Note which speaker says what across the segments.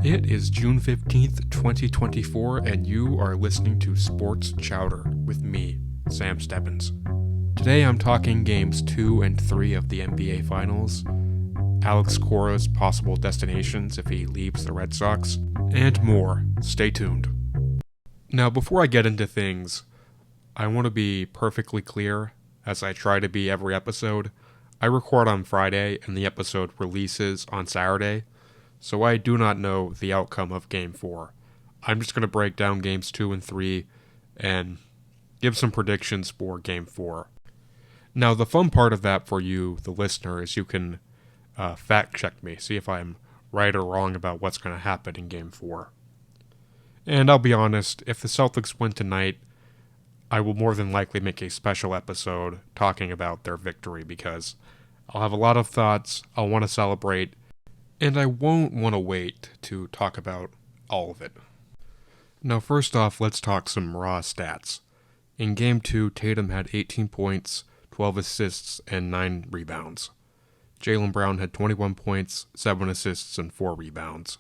Speaker 1: It is June 15th, 2024, and you are listening to Sports Chowder with me, Sam Stebbins. Today I'm talking Games 2 and 3 of the NBA Finals, Alex Cora's possible destinations if he leaves the Red Sox, and more. Stay tuned. Now, before I get into things, I want to be perfectly clear, as I try to be every episode. I record on Friday, and the episode releases on Saturday, so I do not know the outcome of Game 4. I'm just going to break down Games 2 and 3, and give some predictions for Game 4. Now, the fun part of that for you, the listener, is you can fact-check me, see if I'm right or wrong about what's going to happen in Game 4. And I'll be honest, if the Celtics win tonight, I will more than likely make a special episode talking about their victory, because I'll have a lot of thoughts, I'll want to celebrate, and I won't want to wait to talk about all of it. Now, first off, let's talk some raw stats. In Game 2, Tatum had 18 points, 12 assists, and 9 rebounds. Jaylen Brown had 21 points, 7 assists, and 4 rebounds.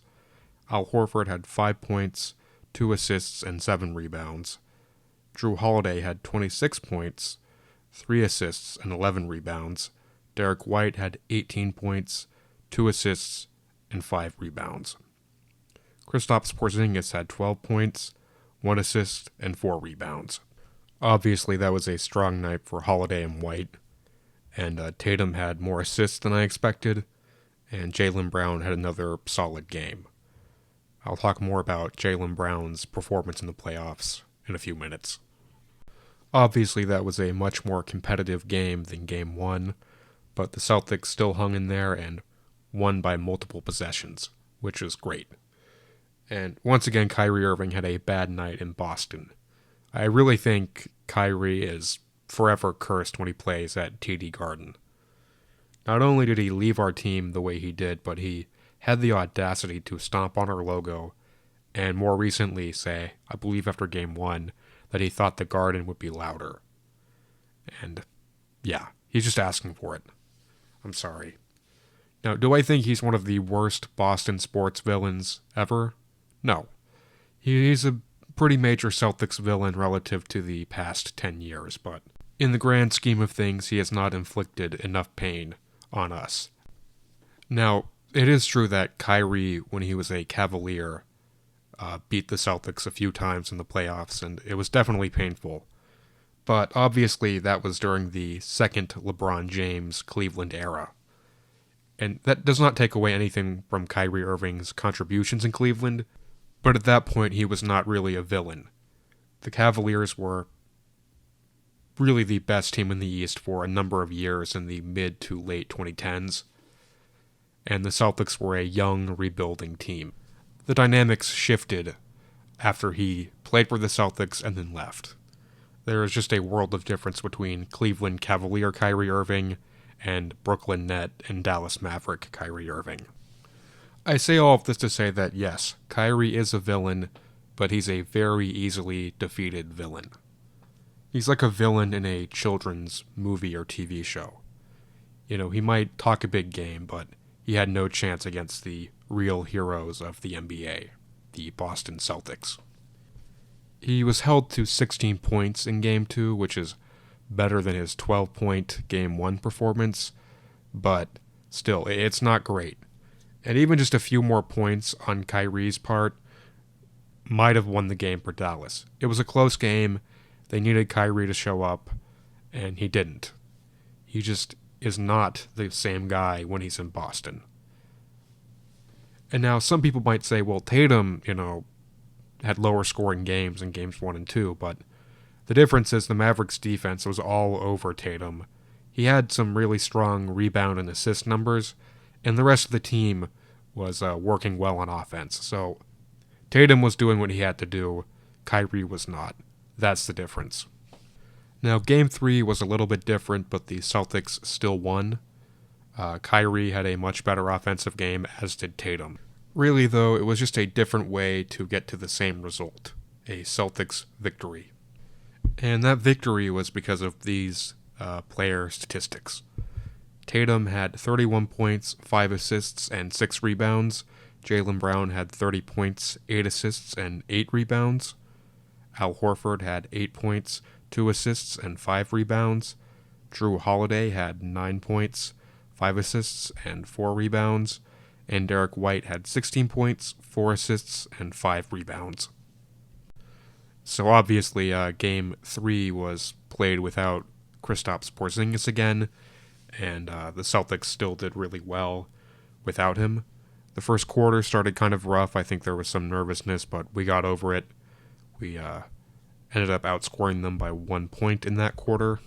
Speaker 1: Al Horford had 5 points, 2 assists, and 7 rebounds. Drew Holiday had 26 points, 3 assists, and 11 rebounds. Derek White had 18 points, 2 assists, and 5 rebounds. Kristaps Porzingis had 12 points, 1 assist, and 4 rebounds. Obviously, that was a strong night for Holiday and White, and Tatum had more assists than I expected, and Jaylen Brown had another solid game. I'll talk more about Jaylen Brown's performance in the playoffs in a few minutes. Obviously, that was a much more competitive game than Game 1, but the Celtics still hung in there and won by multiple possessions, which was great. And once again, Kyrie Irving had a bad night in Boston. I really think Kyrie is forever cursed when he plays at TD Garden. Not only did he leave our team the way he did, but he had the audacity to stomp on our logo, and more recently say, I believe after Game 1, that he thought the Garden would be louder. And yeah, he's just asking for it. I'm sorry. Now, do I think he's one of the worst Boston sports villains ever? No. He's a pretty major Celtics villain relative to the past 10 years, but in the grand scheme of things, he has not inflicted enough pain on us. Now, it is true that Kyrie, when he was a Cavalier, beat the Celtics a few times in the playoffs, and it was definitely painful. But obviously, that was during the second LeBron James Cleveland era. And that does not take away anything from Kyrie Irving's contributions in Cleveland, but at that point, he was not really a villain. The Cavaliers were really the best team in the East for a number of years in the mid to late 2010s, and the Celtics were a young, rebuilding team. The dynamics shifted after he played for the Celtics and then left. There is just a world of difference between Cleveland Cavalier Kyrie Irving and Brooklyn Net and Dallas Maverick Kyrie Irving. I say all of this to say that yes, Kyrie is a villain, but he's a very easily defeated villain. He's like a villain in a children's movie or TV show. You know, he might talk a big game, but he had no chance against the real heroes of the NBA, the Boston Celtics. He was held to 16 points in Game 2, which is better than his 12-point Game 1 performance, but still, it's not great. And even just a few more points on Kyrie's part might have won the game for Dallas. It was a close game, they needed Kyrie to show up, and he didn't. He just is not the same guy when he's in Boston. And now some people might say, well, Tatum, had lower scoring games in Games 1 and 2, but the difference is the Mavericks defense was all over Tatum. He had some really strong rebound and assist numbers, and the rest of the team was working well on offense. So Tatum was doing what he had to do, Kyrie was not. That's the difference. Now, Game 3 was a little bit different, but the Celtics still won. Kyrie had a much better offensive game, as did Tatum. Really, though, it was just a different way to get to the same result, a Celtics victory. And that victory was because of these player statistics. Tatum had 31 points, 5 assists, and 6 rebounds. Jaylen Brown had 30 points, 8 assists, and 8 rebounds. Al Horford had 8 points, 2 assists, and 5 rebounds. Drew Holiday had 9 points, 5 assists, and 4 rebounds. And Derek White had 16 points, 4 assists, and 5 rebounds. So obviously, Game 3 was played without Kristaps Porzingis again, and the Celtics still did really well without him. The first quarter started kind of rough. I think there was some nervousness, but we got over it. We ended up outscoring them by 1 point in that quarter.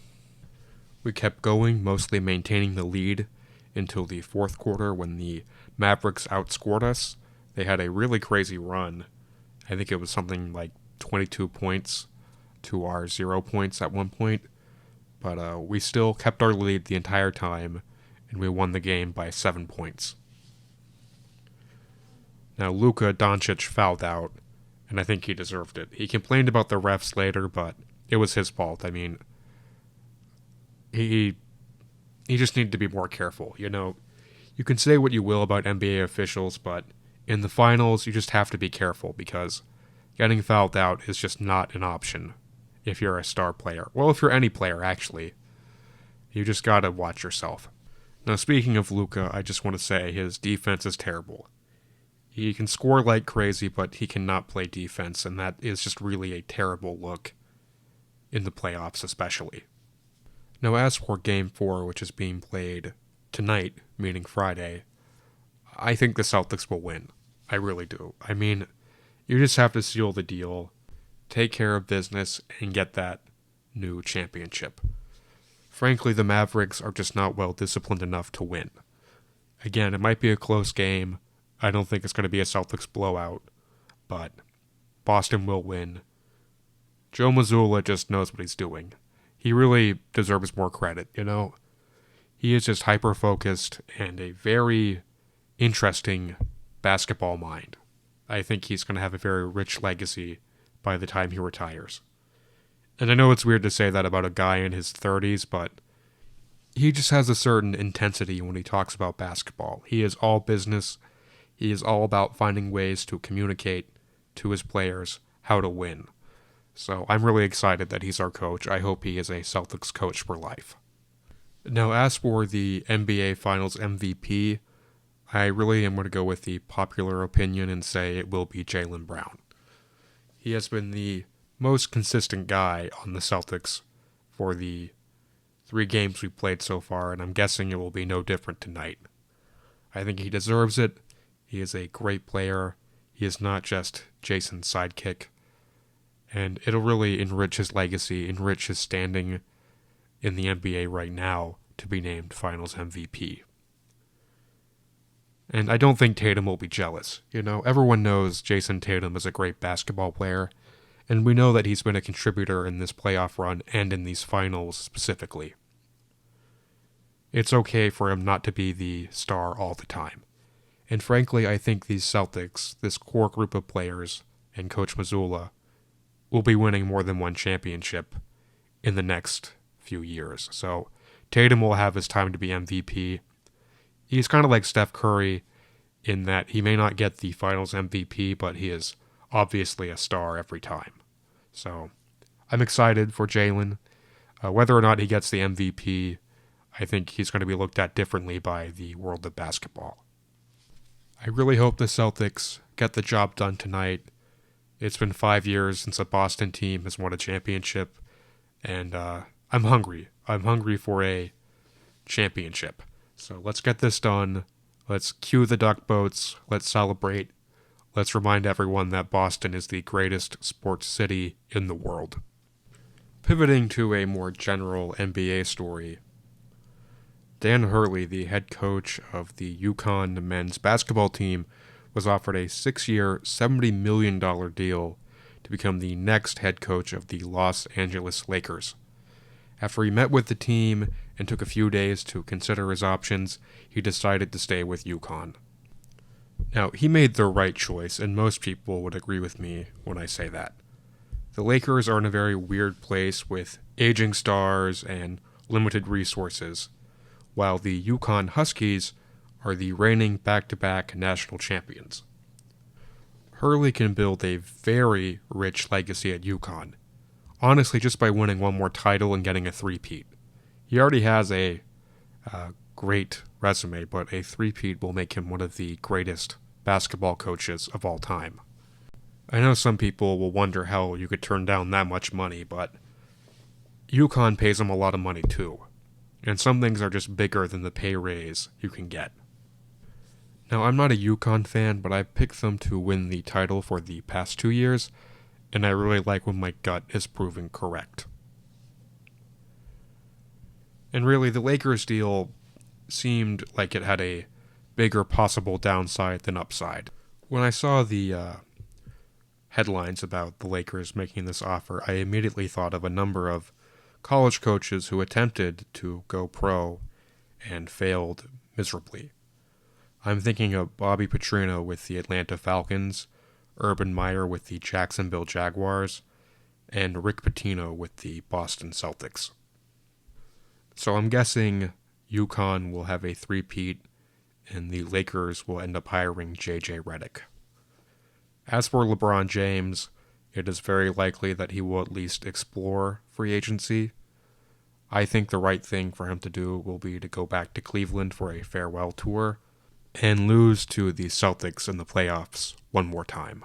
Speaker 1: We kept going, mostly maintaining the lead until the fourth quarter when the Mavericks outscored us. They had a really crazy run. I think it was something like 22 points to our 0 points at one point. But we still kept our lead the entire time, and we won the game by 7 points. Now, Luka Doncic fouled out, and I think he deserved it. He complained about the refs later, but it was his fault. I mean, he just needed to be more careful. You know, you can say what you will about NBA officials, but in the finals, you just have to be careful because getting fouled out is just not an option if you're a star player. Well, if you're any player, actually. You just gotta watch yourself. Now, speaking of Luka, I just want to say his defense is terrible. He can score like crazy, but he cannot play defense, and that is just really a terrible look in the playoffs especially. Now, as for Game 4, which is being played tonight, meaning Friday, I think the Celtics will win. I really do. I mean, you just have to seal the deal, take care of business, and get that new championship. Frankly, the Mavericks are just not well disciplined enough to win. Again, it might be a close game. I don't think it's going to be a Celtics blowout, but Boston will win. Joe Mazzulla just knows what he's doing. He really deserves more credit, you know? He is just hyper-focused and a very interesting basketball mind. I think he's going to have a very rich legacy by the time he retires. And I know it's weird to say that about a guy in his 30s, but he just has a certain intensity when he talks about basketball. He is all business. He is all about finding ways to communicate to his players how to win. So I'm really excited that he's our coach. I hope he is a Celtics coach for life. Now, as for the NBA Finals MVP, I really am going to go with the popular opinion and say it will be Jaylen Brown. He has been the most consistent guy on the Celtics for the 3 games we've played so far, and I'm guessing it will be no different tonight. I think he deserves it. He is a great player. He is not just Jason's sidekick. And it'll really enrich his legacy, enrich his standing in the NBA right now to be named Finals MVP. And I don't think Tatum will be jealous. You know, everyone knows Jason Tatum is a great basketball player, and we know that he's been a contributor in this playoff run and in these finals specifically. It's okay for him not to be the star all the time. And frankly, I think these Celtics, this core group of players, and Coach Mazzulla, will be winning more than one championship in the next few years. So Tatum will have his time to be MVP. He's kind of like Steph Curry in that he may not get the Finals MVP, but he is obviously a star every time. So I'm excited for Jaylen. Whether or not he gets the MVP, I think he's going to be looked at differently by the world of basketball. I really hope the Celtics get the job done tonight. It's been 5 years since a Boston team has won a championship, and I'm hungry. I'm hungry for a championship. So let's get this done. Let's cue the duck boats. Let's celebrate. Let's remind everyone that Boston is the greatest sports city in the world. Pivoting to a more general NBA story, Dan Hurley, the head coach of the UConn men's basketball team, was offered a 6-year, $70 million deal to become the next head coach of the Los Angeles Lakers. After he met with the team and took a few days to consider his options, he decided to stay with UConn. Now, he made the right choice, and most people would agree with me when I say that. The Lakers are in a very weird place with aging stars and limited resources, while the UConn Huskies are the reigning back-to-back national champions. Hurley can build a very rich legacy at UConn, honestly just by winning one more title and getting a three-peat. He already has a great resume, but a three-peat will make him one of the greatest basketball coaches of all time. I know some people will wonder how you could turn down that much money, but UConn pays him a lot of money too, and some things are just bigger than the pay raise you can get. Now, I'm not a UConn fan, but I picked them to win the title for the past 2 years, and I really like when my gut is proven correct. And really, the Lakers deal seemed like it had a bigger possible downside than upside. When I saw the headlines about the Lakers making this offer, I immediately thought of a number of college coaches who attempted to go pro and failed miserably. I'm thinking of Bobby Petrino with the Atlanta Falcons, Urban Meyer with the Jacksonville Jaguars, and Rick Pitino with the Boston Celtics. So I'm guessing UConn will have a three-peat, and the Lakers will end up hiring J.J. Redick. As for LeBron James, it is very likely that he will at least explore free agency. I think the right thing for him to do will be to go back to Cleveland for a farewell tour and lose to the Celtics in the playoffs one more time.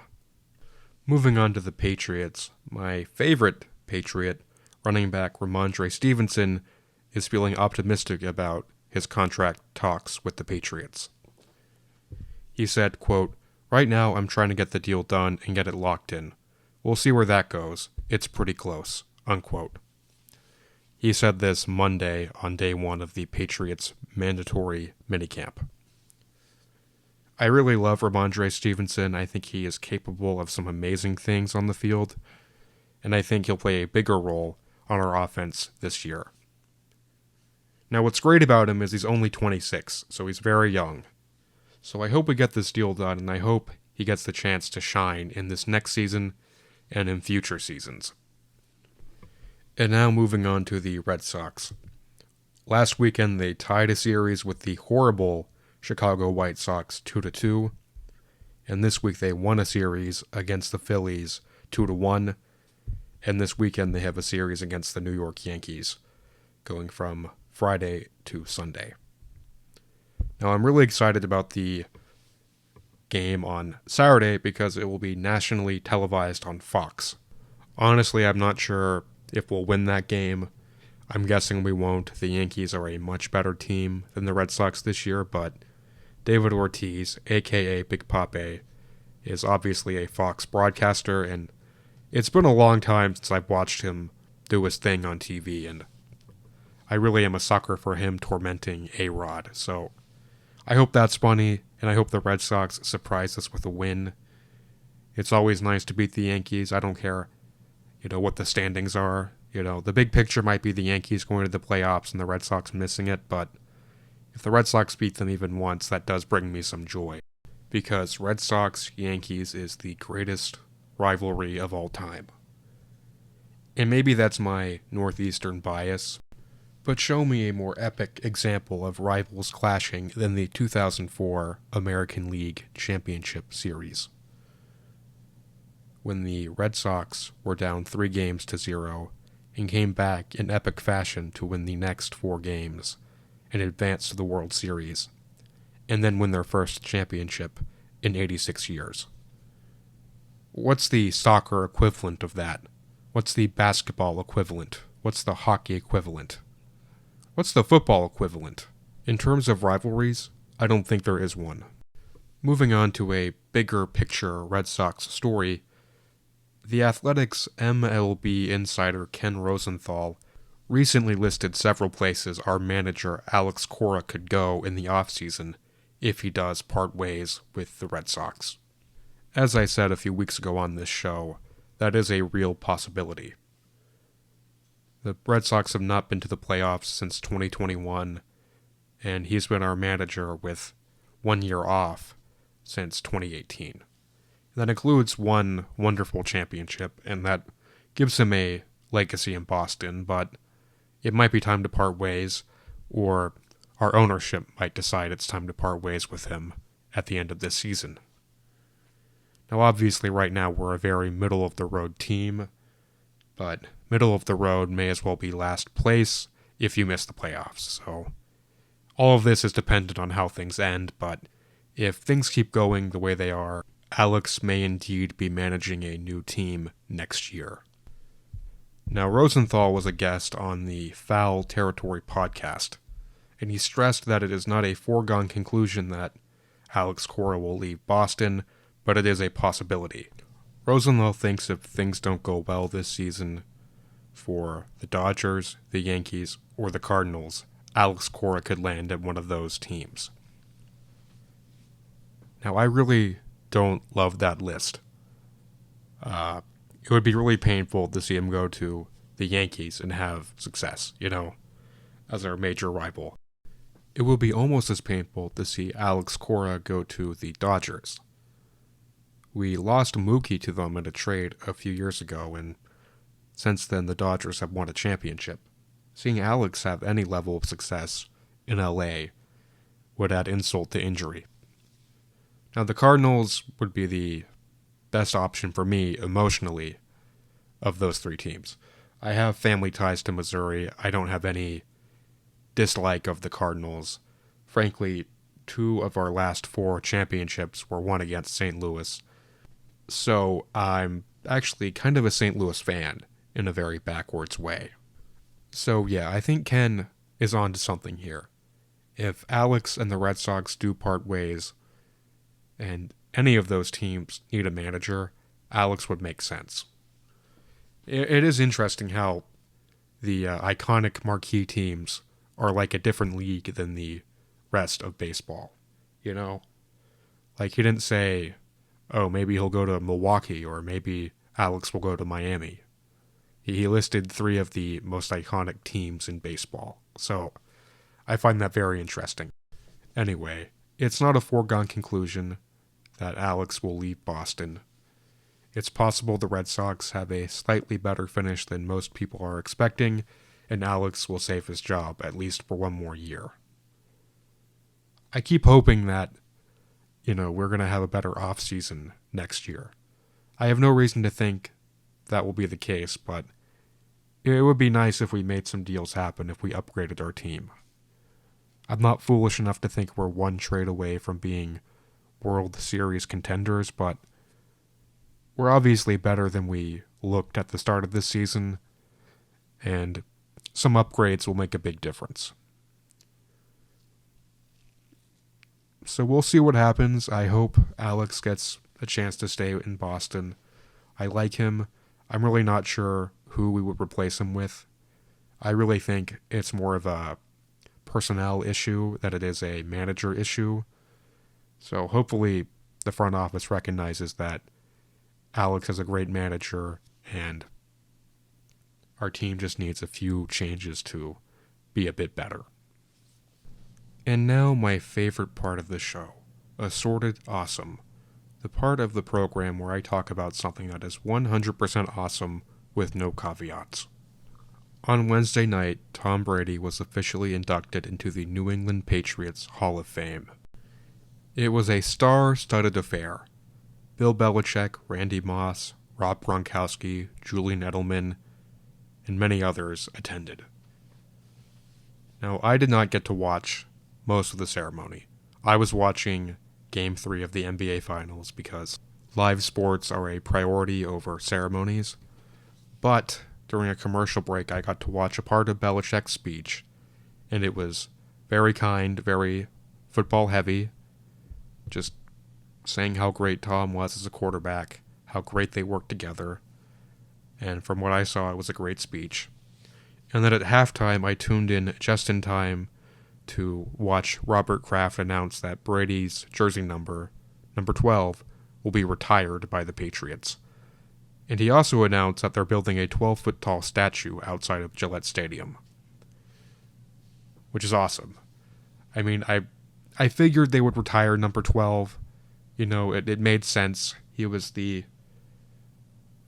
Speaker 1: Moving on to the Patriots, my favorite Patriot, running back Ramondre Stevenson, is feeling optimistic about his contract talks with the Patriots. He said, quote, "Right now I'm trying to get the deal done and get it locked in. We'll see where that goes. It's pretty close," unquote. He said this Monday on day one of the Patriots' mandatory minicamp. I really love Ramondre Stevenson. I think he is capable of some amazing things on the field, and I think he'll play a bigger role on our offense this year. Now, what's great about him is he's only 26, so he's very young. So I hope we get this deal done, and I hope he gets the chance to shine in this next season and in future seasons. And now moving on to the Red Sox. Last weekend, they tied a series with the horrible Chicago White Sox 2-2, and this week they won a series against the Phillies 2-1, and this weekend they have a series against the New York Yankees, going from Friday to Sunday. Now I'm really excited about the game on Saturday because it will be nationally televised on Fox. Honestly, I'm not sure if we'll win that game. I'm guessing we won't. The Yankees are a much better team than the Red Sox this year, but David Ortiz, a.k.a. Big Pape, is obviously a Fox broadcaster, and it's been a long time since I've watched him do his thing on TV, and I really am a sucker for him tormenting A-Rod. So I hope that's funny, and I hope the Red Sox surprise us with a win. It's always nice to beat the Yankees. I don't care, what the standings are. The big picture might be the Yankees going to the playoffs and the Red Sox missing it, but if the Red Sox beat them even once, that does bring me some joy, because Red Sox-Yankees is the greatest rivalry of all time. And maybe that's my Northeastern bias, but show me a more epic example of rivals clashing than the 2004 American League Championship Series, when the Red Sox were down 3-0 and came back in epic fashion to win the next 4 games and advance to the World Series, and then win their first championship in 86 years. What's the soccer equivalent of that? What's the basketball equivalent? What's the hockey equivalent? What's the football equivalent? In terms of rivalries, I don't think there is one. Moving on to a bigger picture Red Sox story, the Athletics MLB insider Ken Rosenthal recently listed several places our manager Alex Cora could go in the offseason if he does part ways with the Red Sox. As I said a few weeks ago on this show, that is a real possibility. The Red Sox have not been to the playoffs since 2021, and he's been our manager with 1 year off since 2018. That includes one wonderful championship, and that gives him a legacy in Boston, but it might be time to part ways, or our ownership might decide it's time to part ways with him at the end of this season. Now, obviously, right now we're a very middle-of-the-road team, but middle of the road may as well be last place if you miss the playoffs. So all of this is dependent on how things end, but if things keep going the way they are, Alex may indeed be managing a new team next year. Now, Rosenthal was a guest on the Foul Territory podcast, and he stressed that it is not a foregone conclusion that Alex Cora will leave Boston, but it is a possibility. Rosenthal thinks if things don't go well this season for the Dodgers, the Yankees, or the Cardinals, Alex Cora could land at one of those teams. Now, I really don't love that list. It would be really painful to see him go to the Yankees and have success, as our major rival. It will be almost as painful to see Alex Cora go to the Dodgers. We lost Mookie to them in a trade a few years ago, and since then the Dodgers have won a championship. Seeing Alex have any level of success in LA would add insult to injury. Now, the Cardinals would be the best option for me emotionally of those three teams. I have family ties to Missouri. I don't have any dislike of the Cardinals. Frankly, 2 of our last 4 championships were won against St. Louis. So I'm actually kind of a St. Louis fan in a very backwards way. So yeah, I think Ken is on to something here. If Alex and the Red Sox do part ways, and any of those teams need a manager, Alex would make sense. It is interesting how the iconic marquee teams are like a different league than the rest of baseball. Like he didn't say, oh, maybe he'll go to Milwaukee, or maybe Alex will go to Miami. He listed 3 of the most iconic teams in baseball. So I find that very interesting. Anyway, it's not a foregone conclusion that Alex will leave Boston. It's possible the Red Sox have a slightly better finish than most people are expecting, and Alex will save his job, at least for 1 more year. I keep hoping that, we're going to have a better offseason next year. I have no reason to think that will be the case, but it would be nice if we made some deals happen if we upgraded our team. I'm not foolish enough to think we're 1 trade away from being World Series contenders, but we're obviously better than we looked at the start of this season, and some upgrades will make a big difference. So we'll see what happens. I hope Alex gets a chance to stay in Boston. I like him. I'm really not sure who we would replace him with. I really think it's more of a personnel issue than it is a manager issue. So hopefully the front office recognizes that Alex is a great manager and our team just needs a few changes to be a bit better. And now my favorite part of the show, Assorted Awesome, the part of the program where I talk about something that is 100% awesome with no caveats. On Wednesday night, Tom Brady was officially inducted into the New England Patriots Hall of Fame. It was a star-studded affair. Bill Belichick, Randy Moss, Rob Gronkowski, Julian Edelman, and many others attended. Now, I did not get to watch most of the ceremony. I was watching Game 3 of the NBA Finals because live sports are a priority over ceremonies, but during a commercial break I got to watch a part of Belichick's speech, and it was very kind, very football heavy, just saying how great Tom was as a quarterback, how great they worked together, and from what I saw, it was a great speech. And then at halftime, I tuned in just in time to watch Robert Kraft announce that Brady's jersey number 12, will be retired by the Patriots. And he also announced that they're building a 12-foot tall statue outside of Gillette Stadium, which is awesome. I mean, I figured they would retire number 12. It made sense. He was the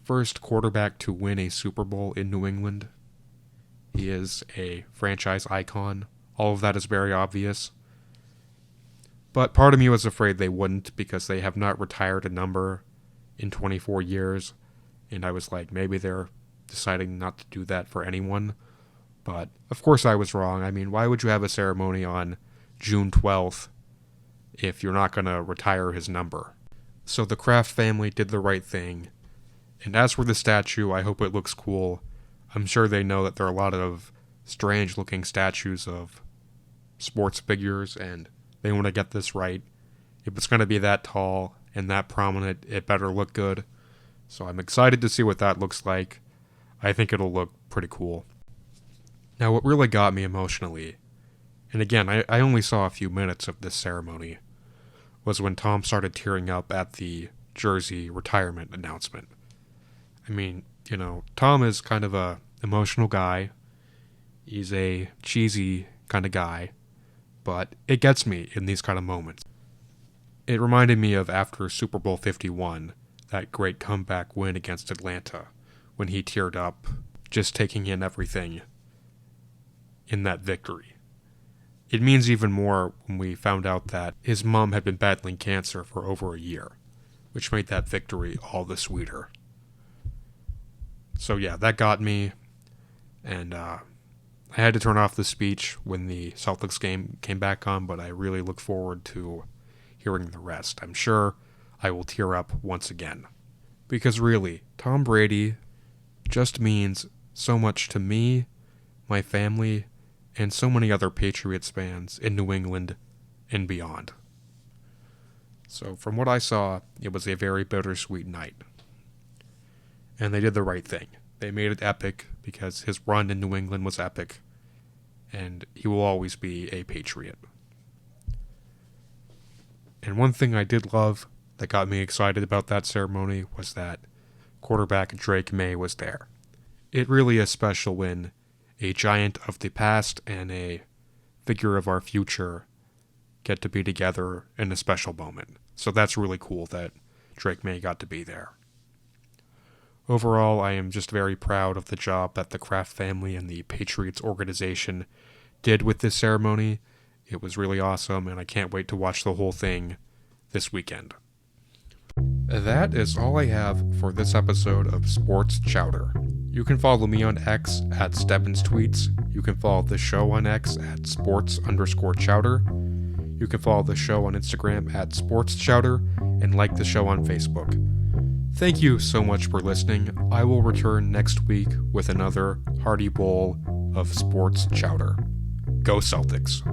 Speaker 1: first quarterback to win a Super Bowl in New England. He is a franchise icon All of that is very obvious. But part of me was afraid they wouldn't because they have not retired a number in 24 years. And I was like, maybe they're deciding not to do that for anyone. But of course I was wrong. I mean, why would you have a ceremony on June 12th if you're not going to retire his number? So the Kraft family did the right thing. And as for the statue, I hope it looks cool. I'm sure they know that there are a lot of strange-looking statues of sports figures, and they want to get this right. If it's going to be that tall and that prominent, it better look good. So I'm excited to see what that looks like. I think it'll look pretty cool. Now, what really got me emotionally, and again, I only saw a few minutes of this ceremony, was when Tom started tearing up at the jersey retirement announcement. I mean, Tom is kind of a emotional guy. He's a cheesy kind of guy, but it gets me in these kind of moments. It reminded me of after Super Bowl 51, that great comeback win against Atlanta, when he teared up, just taking in everything in that victory. It means even more when we found out that his mom had been battling cancer for over a year, which made that victory all the sweeter. So yeah, that got me, and I had to turn off the speech when the Celtics game came back on, but I really look forward to hearing the rest. I'm sure I will tear up once again. Because really, Tom Brady just means so much to me, my family, and so many other Patriots fans in New England and beyond. So from what I saw, it was a very bittersweet night. And they did the right thing. They made it epic because his run in New England was epic, and he will always be a Patriot. And one thing I did love that got me excited about that ceremony was that quarterback Drake May was there. It really is special when a giant of the past and a figure of our future get to be together in a special moment. So that's really cool that Drake May got to be there. Overall, I am just very proud of the job that the Kraft family and the Patriots organization did with this ceremony. It was really awesome, and I can't wait to watch the whole thing this weekend. That is all I have for this episode of Sports Chowder. You can follow me on X at StebbensTweets. You can follow the show on X at sports_chowder. You can follow the show on Instagram at SportsChowder and like the show on Facebook. Thank you so much for listening. I will return next week with another hearty bowl of sports chowder. Go Celtics.